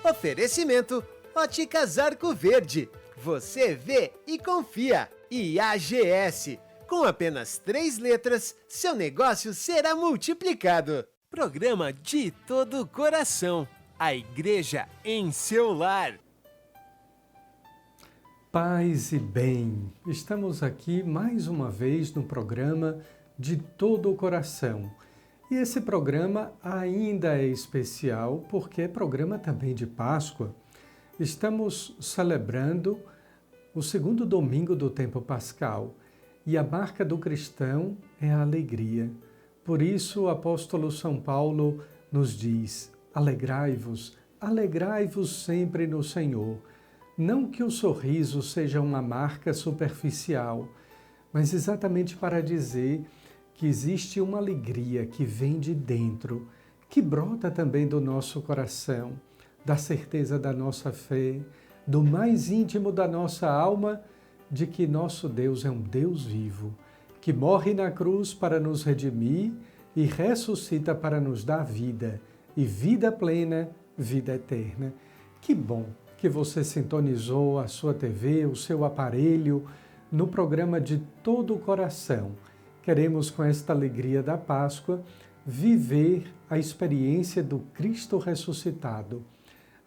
Oferecimento Óticas Arco Verde. Você vê e confia. E AGS. Com apenas 3 letras, seu negócio será multiplicado. Programa De Todo o Coração. A igreja em seu lar. Paz e bem, estamos aqui mais uma vez no programa De Todo o Coração. E esse programa ainda é especial porque é programa também de Páscoa. Estamos celebrando o segundo domingo do tempo pascal e a marca do cristão é a alegria. Por isso o apóstolo São Paulo nos diz: alegrai-vos sempre no Senhor. Não que o sorriso seja uma marca superficial, mas exatamente para dizer que existe uma alegria que vem de dentro, que brota também do nosso coração, da certeza da nossa fé, do mais íntimo da nossa alma, de que nosso Deus é um Deus vivo, que morre na cruz para nos redimir e ressuscita para nos dar vida, e vida plena, vida eterna. Que bom que você sintonizou a sua TV, o seu aparelho, no programa De Todo o Coração. Queremos, com esta alegria da Páscoa, viver a experiência do Cristo ressuscitado,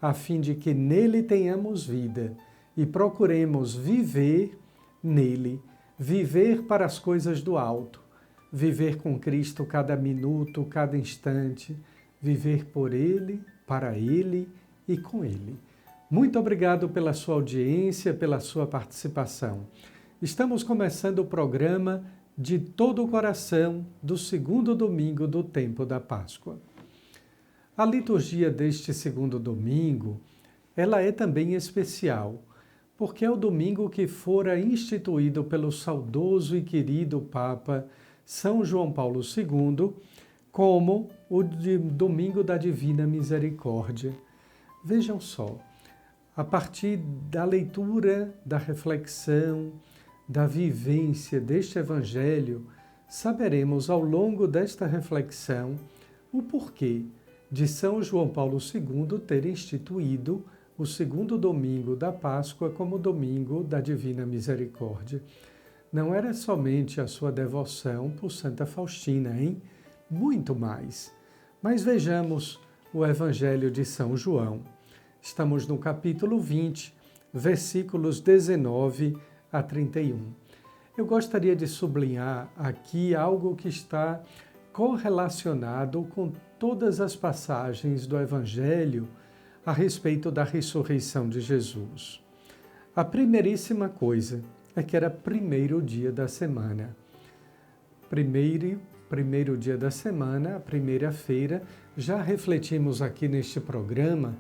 a fim de que nele tenhamos vida e procuremos viver nele, viver para as coisas do alto, viver com Cristo cada minuto, cada instante, viver por Ele, para Ele e com Ele. Muito obrigado pela sua audiência, pela sua participação. Estamos começando o programa De Todo o Coração do segundo domingo do tempo da Páscoa. A liturgia deste segundo domingo, ela é também especial, porque é o domingo que fora instituído pelo saudoso e querido Papa São João Paulo II como o Domingo da Divina Misericórdia. Vejam só, a partir da leitura, da reflexão, da vivência deste Evangelho, saberemos ao longo desta reflexão o porquê de São João Paulo II ter instituído o segundo domingo da Páscoa como domingo da Divina Misericórdia. Não era somente a sua devoção por Santa Faustina, hein? Muito mais. Mas vejamos o Evangelho de São João. Estamos no capítulo 20, versículos 19 a 31. Eu gostaria de sublinhar aqui algo que está correlacionado com todas as passagens do Evangelho a respeito da ressurreição de Jesus. A primeiríssima coisa é que era primeiro dia da semana. Primeiro dia da semana, a primeira-feira, já refletimos aqui neste programa,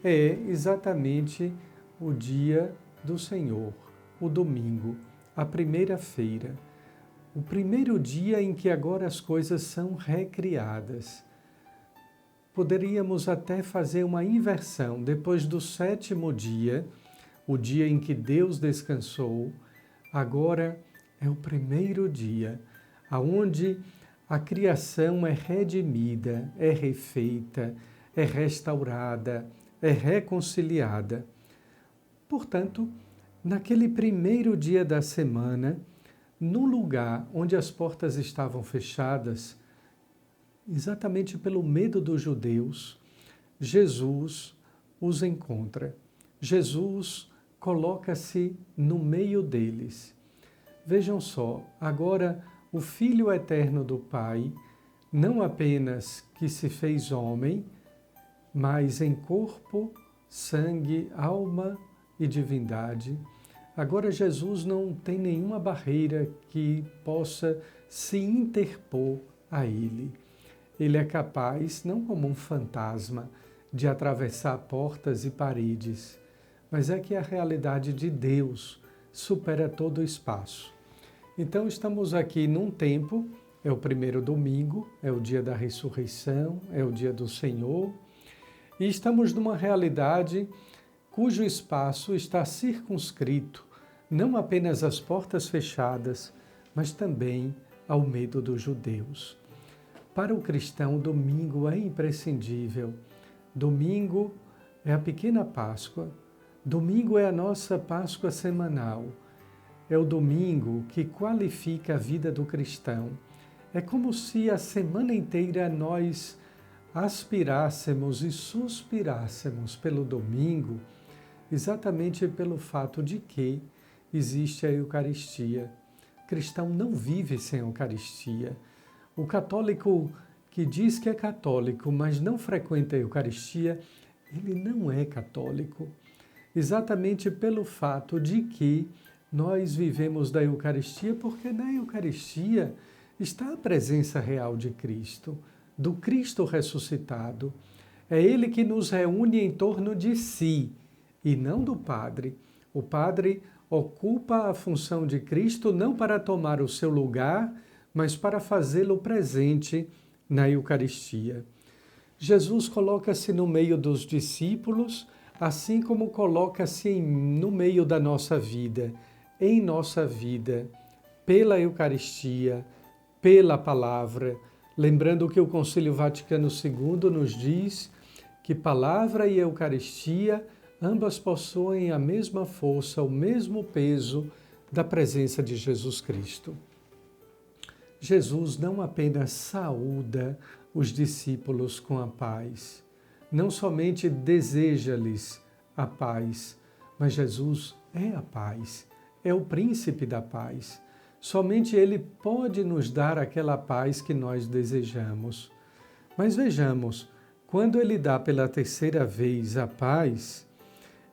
é exatamente o dia do Senhor, o domingo, a primeira-feira. O primeiro dia em que agora as coisas são recriadas. Poderíamos até fazer uma inversão. Depois do sétimo dia, o dia em que Deus descansou, agora é o primeiro dia, onde a criação é redimida, é refeita, é restaurada, é reconciliada. Portanto, naquele primeiro dia da semana, no lugar onde as portas estavam fechadas, exatamente pelo medo dos judeus, Jesus os encontra. Jesus coloca-se no meio deles. Vejam só, agora o Filho eterno do Pai, não apenas que se fez homem, mas em corpo, sangue, alma e divindade. Agora Jesus não tem nenhuma barreira que possa se interpor a ele. Ele é capaz, não como um fantasma, de atravessar portas e paredes, mas é que a realidade de Deus supera todo o espaço. Então estamos aqui num tempo, é o primeiro domingo, é o dia da ressurreição, é o dia do Senhor, e estamos numa realidade cujo espaço está circunscrito não apenas às portas fechadas, mas também ao medo dos judeus. Para o cristão, domingo é imprescindível. Domingo é a pequena Páscoa. Domingo é a nossa Páscoa semanal. É o domingo que qualifica a vida do cristão. É como se a semana inteira nós aspirássemos e suspirássemos pelo domingo, exatamente pelo fato de que existe a Eucaristia. O cristão não vive sem a Eucaristia. O católico que diz que é católico, mas não frequenta a Eucaristia, ele não é católico. Exatamente pelo fato de que nós vivemos da Eucaristia, porque na Eucaristia está a presença real de Cristo, do Cristo ressuscitado. É Ele que nos reúne em torno de si e não do Padre. O Padre ocupa a função de Cristo não para tomar o seu lugar, mas para fazê-lo presente na Eucaristia. Jesus coloca-se no meio dos discípulos, assim como coloca-se no meio da nossa vida, em nossa vida, pela Eucaristia, pela palavra. Lembrando que o Concílio Vaticano II nos diz que palavra e Eucaristia, ambas possuem a mesma força, o mesmo peso da presença de Jesus Cristo. Jesus não apenas saúda os discípulos com a paz, não somente deseja-lhes a paz, mas Jesus é a paz, é o príncipe da paz. Somente Ele pode nos dar aquela paz que nós desejamos. Mas vejamos, quando Ele dá pela terceira vez a paz,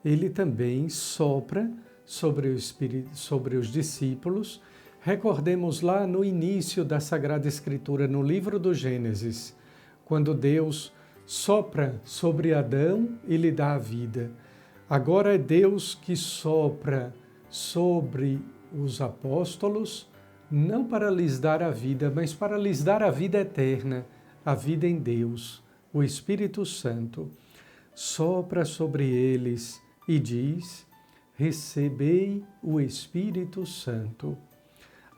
Ele também sopra sobre os discípulos. Recordemos lá no início da Sagrada Escritura, no livro do Gênesis, quando Deus sopra sobre Adão e lhe dá a vida. Agora é Deus que sopra sobre os apóstolos, não para lhes dar a vida, mas para lhes dar a vida eterna, a vida em Deus, o Espírito Santo. Sopra sobre eles e diz: recebei o Espírito Santo.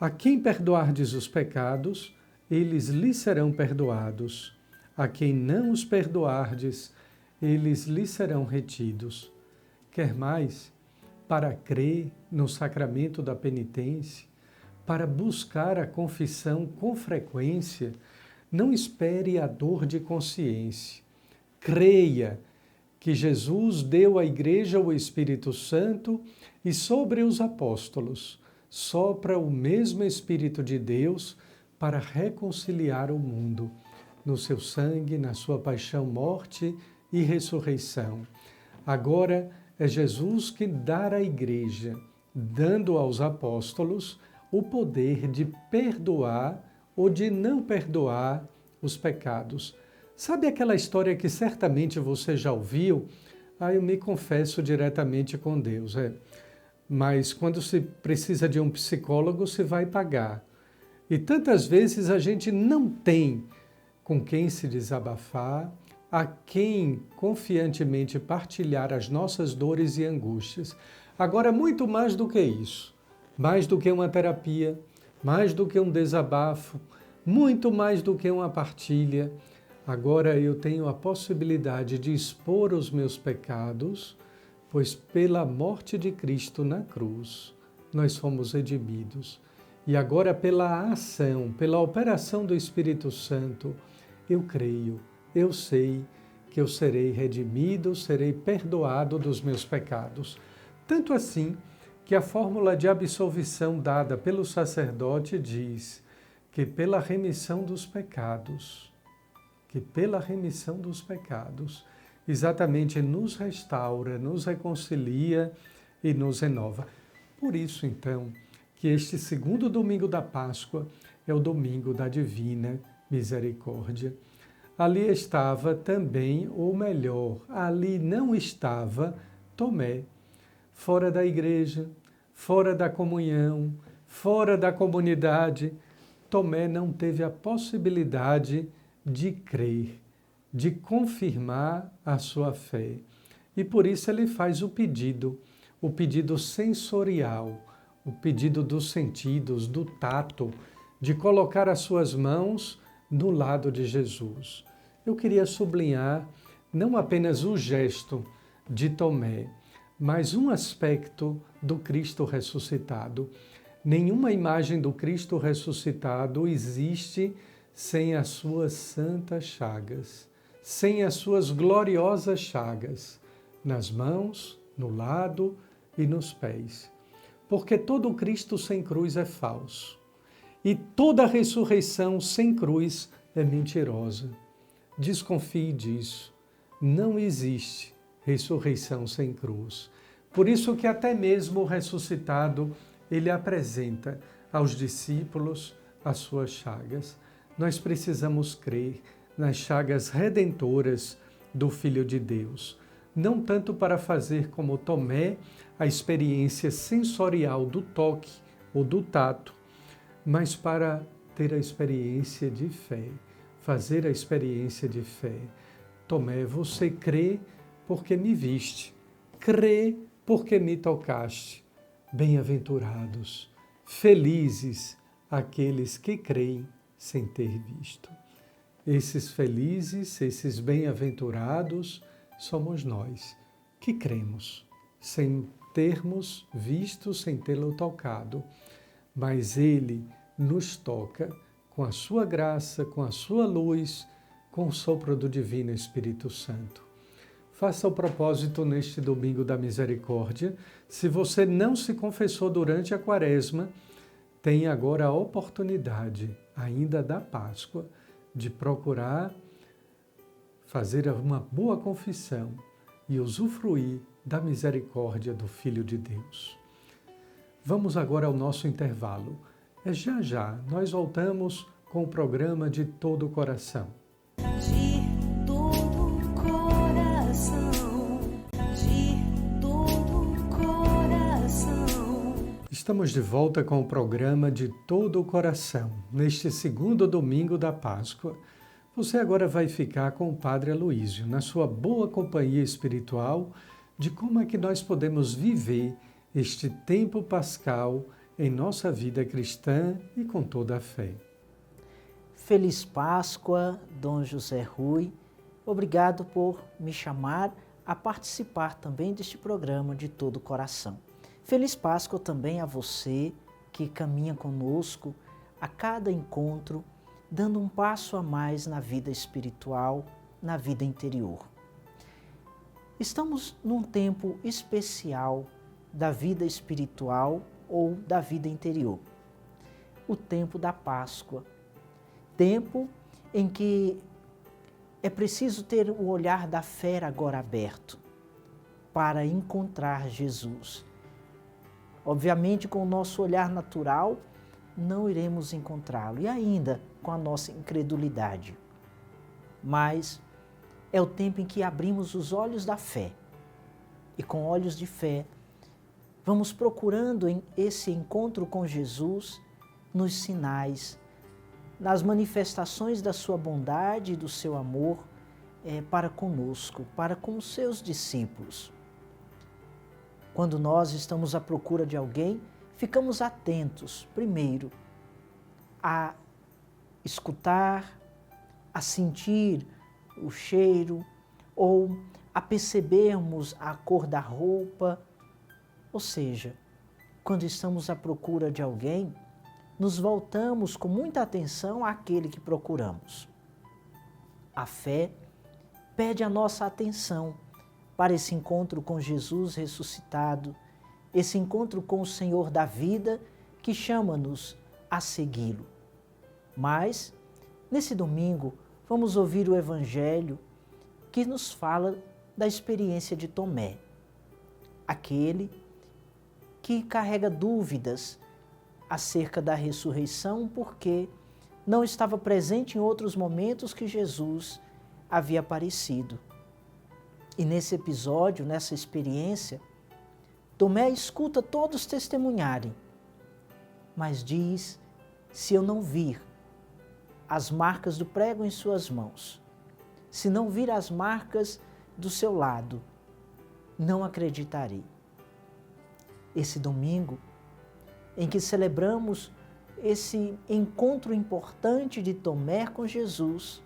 A quem perdoardes os pecados, eles lhes serão perdoados. A quem não os perdoardes, eles lhes serão retidos. Quer mais? Para crer no sacramento da penitência, para buscar a confissão com frequência, não espere a dor de consciência. Creia que Jesus deu à Igreja o Espírito Santo e sobre os apóstolos sopra o mesmo Espírito de Deus para reconciliar o mundo, no seu sangue, na sua paixão, morte e ressurreição. Agora é Jesus que dá à Igreja, dando aos apóstolos o poder de perdoar ou de não perdoar os pecados. Sabe aquela história que certamente você já ouviu? Eu me confesso diretamente com Deus. Mas quando se precisa de um psicólogo, se vai pagar. E tantas vezes a gente não tem com quem se desabafar, a quem confiantemente partilhar as nossas dores e angústias. Agora, muito mais do que isso, mais do que uma terapia, mais do que um desabafo, muito mais do que uma partilha, agora eu tenho a possibilidade de expor os meus pecados, pois pela morte de Cristo na cruz, nós fomos redimidos. E agora pela ação, pela operação do Espírito Santo, eu creio, eu sei que eu serei redimido, serei perdoado dos meus pecados. Tanto assim que a fórmula de absolvição dada pelo sacerdote diz que pela remissão dos pecados, exatamente nos restaura, nos reconcilia e nos renova. Por isso, então, que este segundo domingo da Páscoa é o domingo da Divina Misericórdia. Ali estava também, ou melhor, ali não estava Tomé, fora da igreja, fora da comunhão, fora da comunidade. Tomé não teve a possibilidade de crer, de confirmar a sua fé. E por isso ele faz o pedido sensorial, o pedido dos sentidos, do tato, de colocar as suas mãos no lado de Jesus. Eu queria sublinhar não apenas o gesto, de Tomé, mas um aspecto do Cristo ressuscitado. Nenhuma imagem do Cristo ressuscitado existe sem as suas santas chagas, sem as suas gloriosas chagas, nas mãos, no lado e nos pés. Porque todo Cristo sem cruz é falso, e toda ressurreição sem cruz é mentirosa. Desconfie disso. Não existe ressurreição sem cruz. Por isso que até mesmo o ressuscitado, ele apresenta aos discípulos as suas chagas. Nós precisamos crer nas chagas redentoras do Filho de Deus, não tanto para fazer como Tomé a experiência sensorial do toque ou do tato, mas para ter a experiência de fé, fazer a experiência de fé. Tomé, você crê porque me viste, crê porque me tocaste. Bem-aventurados, felizes aqueles que creem sem ter visto. Esses felizes, esses bem-aventurados, somos nós que cremos, sem termos visto, sem tê-lo tocado. Mas Ele nos toca com a sua graça, com a sua luz, com o sopro do Divino Espírito Santo. Faça o propósito neste domingo da misericórdia. Se você não se confessou durante a Quaresma, tem agora a oportunidade, ainda da Páscoa, de procurar fazer uma boa confissão e usufruir da misericórdia do Filho de Deus. Vamos agora ao nosso intervalo. Já já nós voltamos com o programa De Todo o Coração. De todo coração, de todo coração. Estamos de volta com o programa De Todo o Coração. Neste segundo domingo da Páscoa, você agora vai ficar com o Padre Aloísio, na sua boa companhia espiritual, de como é que nós podemos viver este tempo pascal em nossa vida cristã e com toda a fé. Feliz Páscoa, Dom José Rui. Obrigado por me chamar a participar também deste programa De Todo o Coração. Feliz Páscoa também a você que caminha conosco a cada encontro, dando um passo a mais na vida espiritual, na vida interior. Estamos num tempo especial da vida espiritual ou da vida interior. O tempo da Páscoa. Tempo em que é preciso ter o olhar da fé agora aberto para encontrar Jesus. Obviamente, com o nosso olhar natural, não iremos encontrá-lo, e ainda com a nossa incredulidade. Mas é o tempo em que abrimos os olhos da fé, e com olhos de fé, vamos procurando em esse encontro com Jesus, nos sinais, nas manifestações da sua bondade e do seu amor para conosco, para com os seus discípulos. Quando nós estamos à procura de alguém, ficamos atentos, primeiro, a escutar, a sentir o cheiro, ou a percebermos a cor da roupa. Ou seja, quando estamos à procura de alguém, nos voltamos com muita atenção àquele que procuramos. A fé pede a nossa atenção para esse encontro com Jesus ressuscitado, esse encontro com o Senhor da vida que chama-nos a segui-lo. Mas, nesse domingo, vamos ouvir o Evangelho que nos fala da experiência de Tomé, aquele que carrega dúvidas acerca da ressurreição porque não estava presente em outros momentos que Jesus havia aparecido. E nesse episódio, nessa experiência, Tomé escuta todos testemunharem, mas diz: se eu não vir as marcas do prego em suas mãos, se não vir as marcas do seu lado, não acreditarei. Esse domingo, em que celebramos esse encontro importante de Tomé com Jesus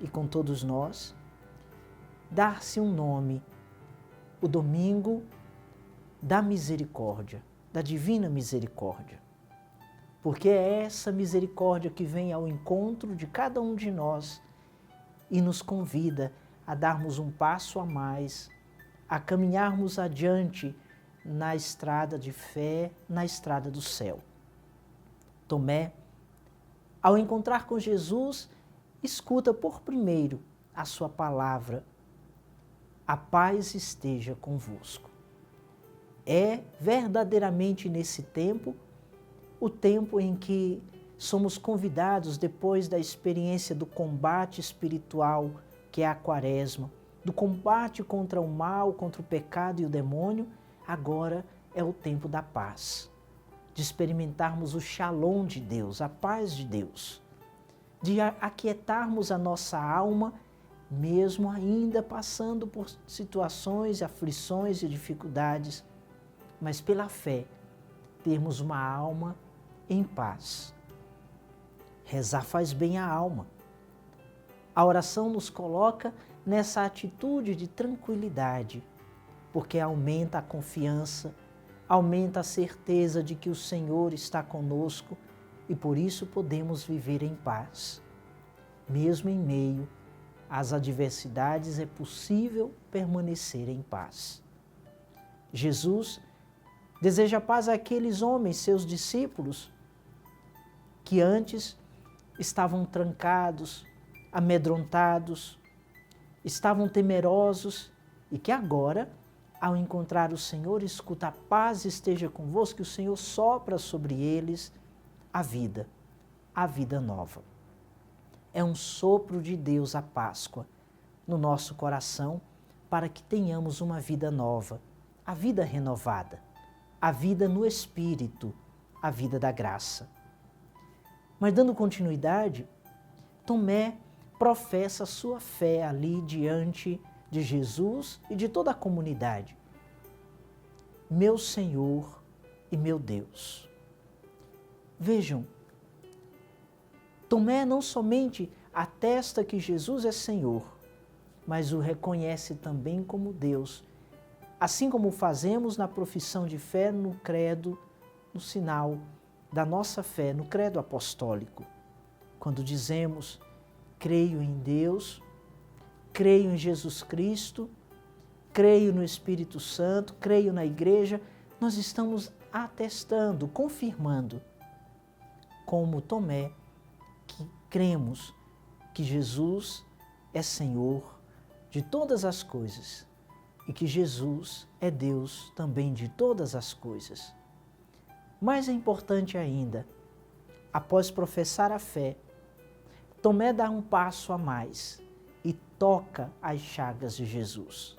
e com todos nós, dar-se um nome o domingo da misericórdia, da divina misericórdia. Porque é essa misericórdia que vem ao encontro de cada um de nós e nos convida a darmos um passo a mais, a caminharmos adiante na estrada de fé, na estrada do céu. Tomé, ao encontrar com Jesus, escuta por primeiro a sua palavra: a paz esteja convosco. É verdadeiramente nesse tempo, o tempo em que somos convidados, depois da experiência do combate espiritual, que é a Quaresma, do combate contra o mal, contra o pecado e o demônio, agora é o tempo da paz, de experimentarmos o shalom de Deus, a paz de Deus, de aquietarmos a nossa alma, mesmo ainda passando por situações, aflições e dificuldades, mas pela fé, termos uma alma em paz. Rezar faz bem à alma. A oração nos coloca nessa atitude de tranquilidade, porque aumenta a confiança, aumenta a certeza de que o Senhor está conosco e por isso podemos viver em paz. Mesmo em meio às adversidades, é possível permanecer em paz. Jesus deseja paz àqueles homens, seus discípulos, que antes estavam trancados, amedrontados, estavam temerosos e que agora, ao encontrar o Senhor, escuta: a paz esteja convosco, que o Senhor sopra sobre eles a vida nova. É um sopro de Deus a Páscoa no nosso coração para que tenhamos uma vida nova, a vida renovada, a vida no Espírito, a vida da graça. Mas dando continuidade, Tomé professa sua fé ali diante de Jesus e de toda a comunidade. Meu Senhor e meu Deus. Vejam, Tomé não somente atesta que Jesus é Senhor, mas o reconhece também como Deus, assim como fazemos na profissão de fé no credo, no sinal da nossa fé, no credo apostólico. Quando dizemos: creio em Deus, creio em Jesus Cristo, creio no Espírito Santo, creio na Igreja, nós estamos atestando, confirmando, como Tomé, que cremos que Jesus é Senhor de todas as coisas e que Jesus é Deus também de todas as coisas. Mais é importante ainda, após professar a fé, Tomé dá um passo a mais e toca as chagas de Jesus.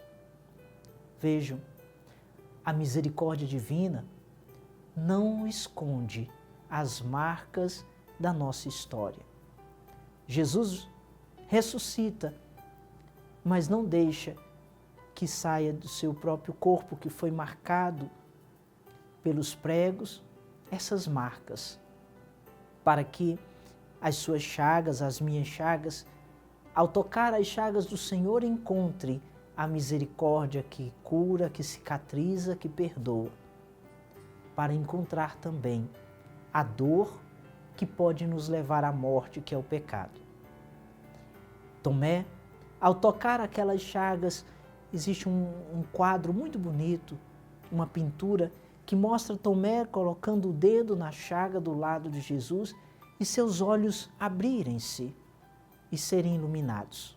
Vejam, a misericórdia divina não esconde as marcas da nossa história. Jesus ressuscita, mas não deixa que saia do seu próprio corpo, que foi marcado pelos pregos, essas marcas, para que as suas chagas, as minhas chagas, ao tocar as chagas do Senhor, encontre a misericórdia que cura, que cicatriza, que perdoa, para encontrar também a dor que pode nos levar à morte, que é o pecado. Tomé, ao tocar aquelas chagas, existe um quadro muito bonito, uma pintura, que mostra Tomé colocando o dedo na chaga do lado de Jesus e seus olhos abrirem-se e serem iluminados.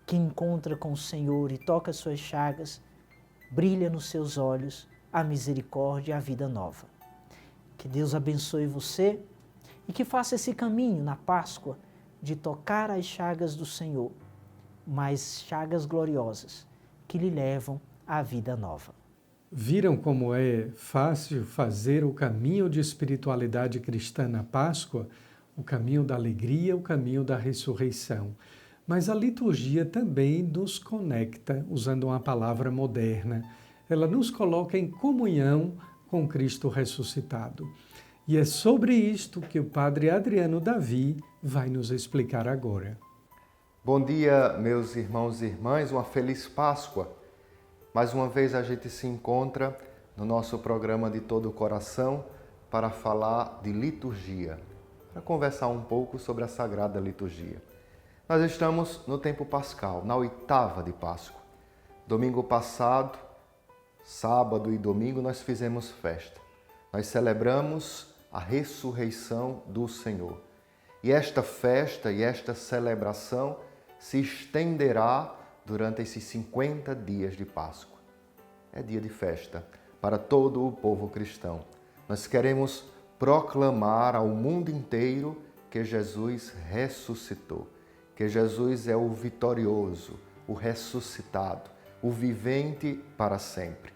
Quem encontra com o Senhor e toca suas chagas, brilha nos seus olhos a misericórdia e a vida nova. Que Deus abençoe você e que faça esse caminho na Páscoa de tocar as chagas do Senhor, mas chagas gloriosas que lhe levam à vida nova. Viram como é fácil fazer o caminho de espiritualidade cristã na Páscoa? O caminho da alegria, o caminho da ressurreição. Mas a liturgia também nos conecta, usando uma palavra moderna. Ela nos coloca em comunhão com Cristo ressuscitado. E é sobre isto que o Padre Adriano Davi vai nos explicar agora. Bom dia, meus irmãos e irmãs, uma feliz Páscoa. Mais uma vez a gente se encontra no nosso programa de todo o coração para falar de liturgia, para conversar um pouco sobre a Sagrada Liturgia. Nós estamos no tempo pascal, na oitava de Páscoa. Domingo passado, sábado e domingo, nós fizemos festa. Nós celebramos a ressurreição do Senhor. E esta festa e esta celebração se estenderá durante esses 50 dias de Páscoa. É dia de festa para todo o povo cristão. Nós queremos proclamar ao mundo inteiro que Jesus ressuscitou, que Jesus é o vitorioso, o ressuscitado, o vivente para sempre.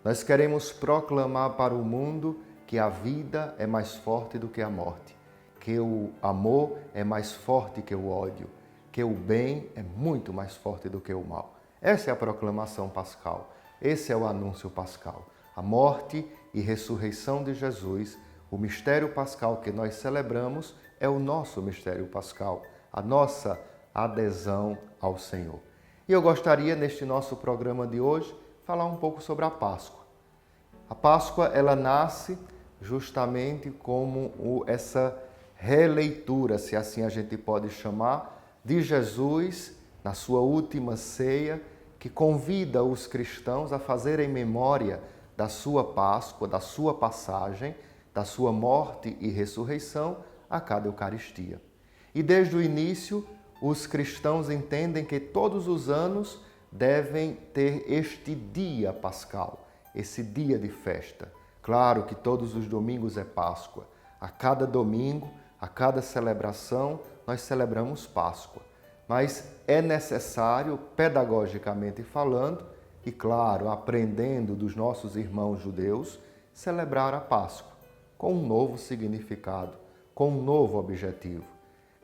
Nós queremos proclamar para o mundo que a vida é mais forte do que a morte, que o amor é mais forte que o ódio, que o bem é muito mais forte do que o mal. Essa é a proclamação pascal, esse é o anúncio pascal. A morte e ressurreição de Jesus, o mistério pascal que nós celebramos, é o nosso mistério pascal, a nossa adesão ao Senhor. E eu gostaria, neste nosso programa de hoje, falar um pouco sobre a Páscoa. A Páscoa, ela nasce justamente como essa releitura, se assim a gente pode chamar, de Jesus na sua última ceia, que convida os cristãos a fazerem memória da sua Páscoa, da sua passagem, da sua morte e ressurreição a cada Eucaristia. E desde o início, os cristãos entendem que todos os anos devem ter este dia pascal, esse dia de festa. Claro que todos os domingos é Páscoa. A cada domingo, a cada celebração, nós celebramos Páscoa. Mas é necessário, pedagogicamente falando, e claro, aprendendo dos nossos irmãos judeus, celebrar a Páscoa com um novo significado, com um novo objetivo.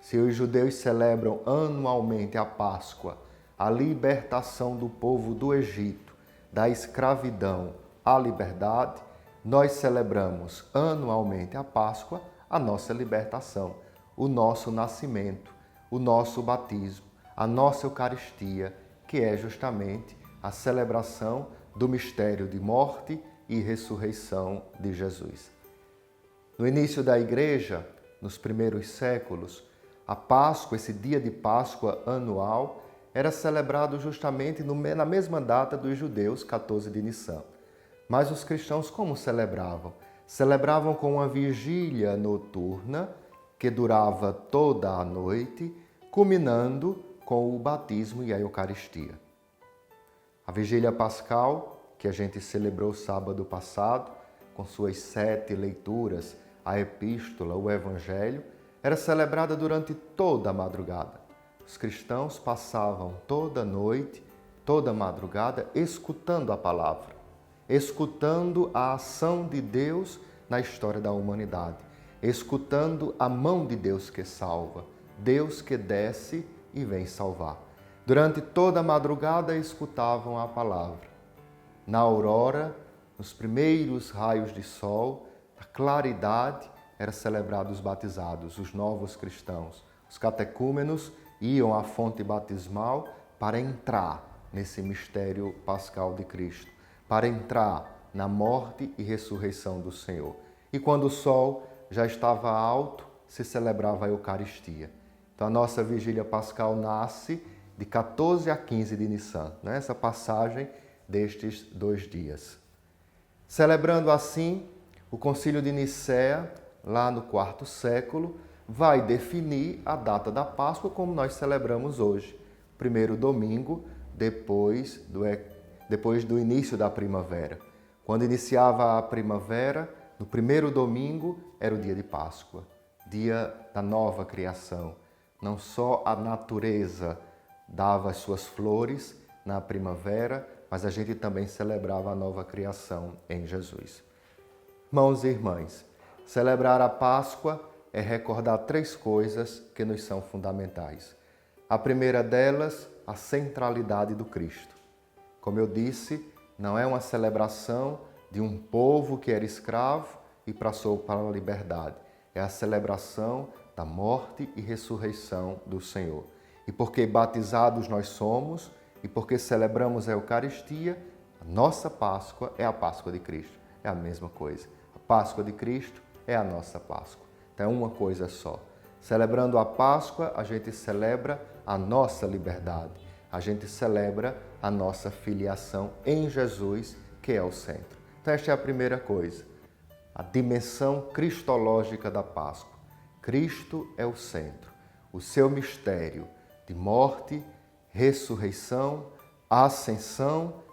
Se os judeus celebram anualmente a Páscoa, a libertação do povo do Egito, da escravidão à liberdade, nós celebramos anualmente a Páscoa, a nossa libertação, o nosso nascimento, o nosso batismo, a nossa Eucaristia, que é justamente a celebração do mistério de morte e ressurreição de Jesus. No início da Igreja, nos primeiros séculos, a Páscoa, esse dia de Páscoa anual, era celebrado justamente na mesma data dos judeus, 14 de Nissan. Mas os cristãos como celebravam? Celebravam com uma vigília noturna que durava toda a noite, culminando com o batismo e a Eucaristia. A vigília pascal, que a gente celebrou sábado passado, com suas 7 leituras, a Epístola, o Evangelho, era celebrada durante toda a madrugada. Os cristãos passavam toda a noite, toda a madrugada, escutando a palavra, escutando a ação de Deus na história da humanidade, escutando a mão de Deus que salva, Deus que desce e vem salvar. Durante toda a madrugada escutavam a palavra. Na aurora, nos primeiros raios de sol, na claridade, eram celebrados os batizados, os novos cristãos. Os catecúmenos iam à fonte batismal para entrar nesse mistério pascal de Cristo, para entrar na morte e ressurreição do Senhor. E quando o sol já estava alto, se celebrava a Eucaristia. Então a nossa vigília pascal nasce de 14 a 15 de Nissan, né? Essa passagem destes 2 dias. Celebrando assim, o Concílio de Nicéia, lá no 4º século, vai definir a data da Páscoa como nós celebramos hoje, primeiro domingo depois do início da primavera. Quando iniciava a primavera, no primeiro domingo era o dia de Páscoa, dia da nova criação. Não só a natureza dava as suas flores na primavera, mas a gente também celebrava a nova criação em Jesus. Irmãos e irmãs, celebrar a Páscoa é recordar 3 coisas que nos são fundamentais. A primeira delas, a centralidade do Cristo. Como eu disse, não é uma celebração de um povo que era escravo e passou para a liberdade. É a celebração da morte e ressurreição do Senhor. E porque batizados nós somos, e porque celebramos a Eucaristia, A nossa Páscoa é a Páscoa de Cristo. É a mesma coisa. A Páscoa de Cristo é a nossa Páscoa. Então é uma coisa só. Celebrando a Páscoa, a gente celebra a nossa liberdade. A gente celebra a nossa filiação em Jesus, que é o centro. Então esta é a primeira coisa. A dimensão cristológica da Páscoa. Cristo é o centro. O seu mistério de morte, ressurreição, ascensão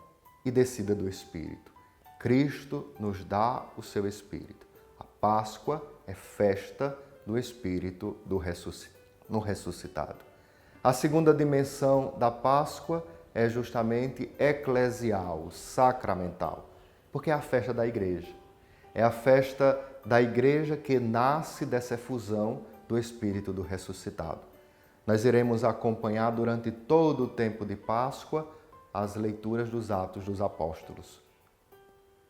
e descida do Espírito. Cristo nos dá o seu Espírito. A Páscoa é festa do Espírito no ressuscitado. A segunda dimensão da Páscoa é justamente eclesial, sacramental, porque é a festa da igreja. É a festa da igreja que nasce dessa efusão do Espírito do ressuscitado. Nós iremos acompanhar durante todo o tempo de Páscoa as leituras dos Atos dos Apóstolos.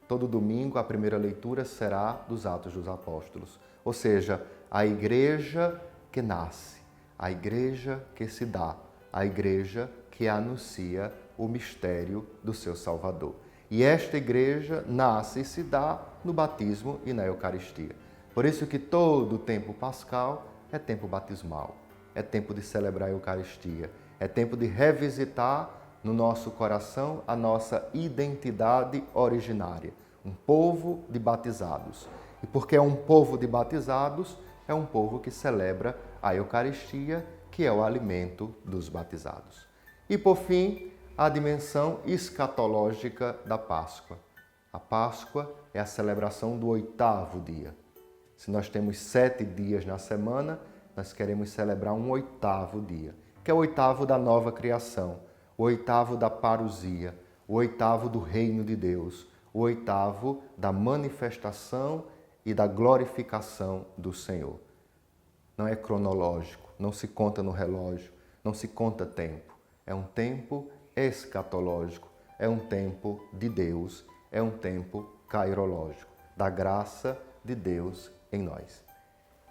Todo domingo a primeira leitura será dos Atos dos Apóstolos, ou seja, a igreja que nasce, a igreja que se dá, a igreja que anuncia o mistério do seu Salvador. E esta igreja nasce e se dá no batismo e na Eucaristia. Por isso que todo o tempo pascal é tempo batismal, é tempo de celebrar a Eucaristia, é tempo de revisitar no nosso coração a nossa identidade originária, um povo de batizados. E porque é um povo de batizados, é um povo que celebra a Eucaristia, que é o alimento dos batizados. E por fim, a dimensão escatológica da Páscoa. A Páscoa é a celebração do 8º dia. Se nós temos 7 dias na semana, nós queremos celebrar um 8º dia, que é o 8º da nova criação, o 8º da parousia, o 8º do reino de Deus, o 8º da manifestação e da glorificação do Senhor. Não é cronológico, não se conta no relógio, não se conta tempo. É um tempo escatológico, é um tempo de Deus, é um tempo cairológico, da graça de Deus em nós.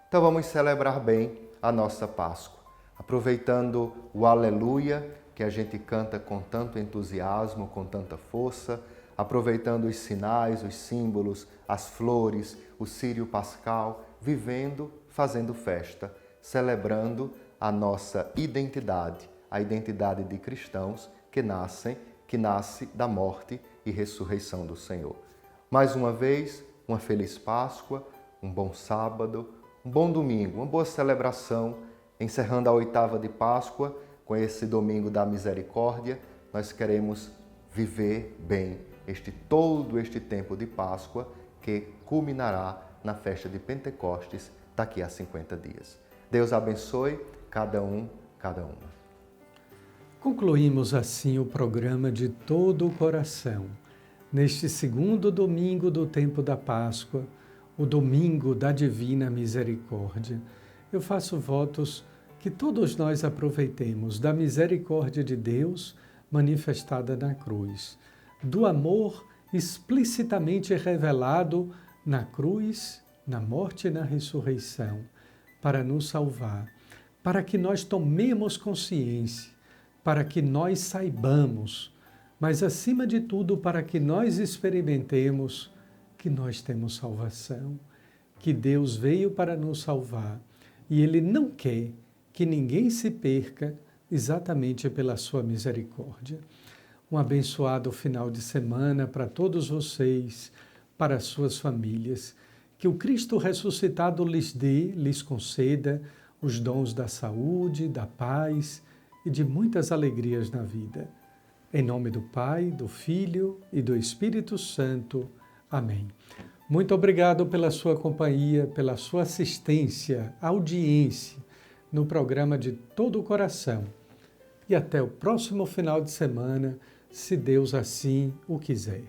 Então vamos celebrar bem a nossa Páscoa, aproveitando o Aleluia, que a gente canta com tanto entusiasmo, com tanta força, aproveitando os sinais, os símbolos, as flores, o círio pascal, vivendo, fazendo festa, celebrando a nossa identidade, a identidade de cristãos que nasce da morte e ressurreição do Senhor. Mais uma vez, uma feliz Páscoa, um bom sábado, um bom domingo, uma boa celebração, encerrando a 8ª de Páscoa com esse domingo da misericórdia. Nós queremos viver bem todo este tempo de Páscoa que culminará na festa de Pentecostes daqui a 50 dias. Deus abençoe cada um, cada uma. Concluímos assim o programa de todo o coração, neste segundo domingo do tempo da Páscoa, o domingo da Divina Misericórdia. Eu faço votos que todos nós aproveitemos da misericórdia de Deus manifestada na cruz, do amor explicitamente revelado na cruz, na morte e na ressurreição, para nos salvar, para que nós tomemos consciência, para que nós saibamos, mas acima de tudo para que nós experimentemos que nós temos salvação, que Deus veio para nos salvar e Ele não quer que ninguém se perca exatamente pela sua misericórdia. Um abençoado final de semana para todos vocês, para as suas famílias. Que o Cristo ressuscitado lhes conceda os dons da saúde, da paz e de muitas alegrias na vida. Em nome do Pai, do Filho e do Espírito Santo. Amém. Muito obrigado pela sua companhia, pela sua assistência, audiência no programa de todo o coração. E até o próximo final de semana, se Deus assim o quiser.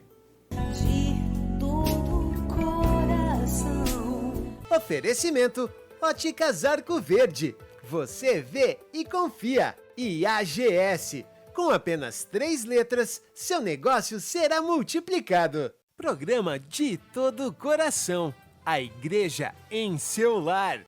De todo coração. Oferecimento Óticas Arco Verde. Você vê e confia. E AGS. Com apenas 3 letras, seu negócio será multiplicado. Programa de todo coração. A igreja em seu lar.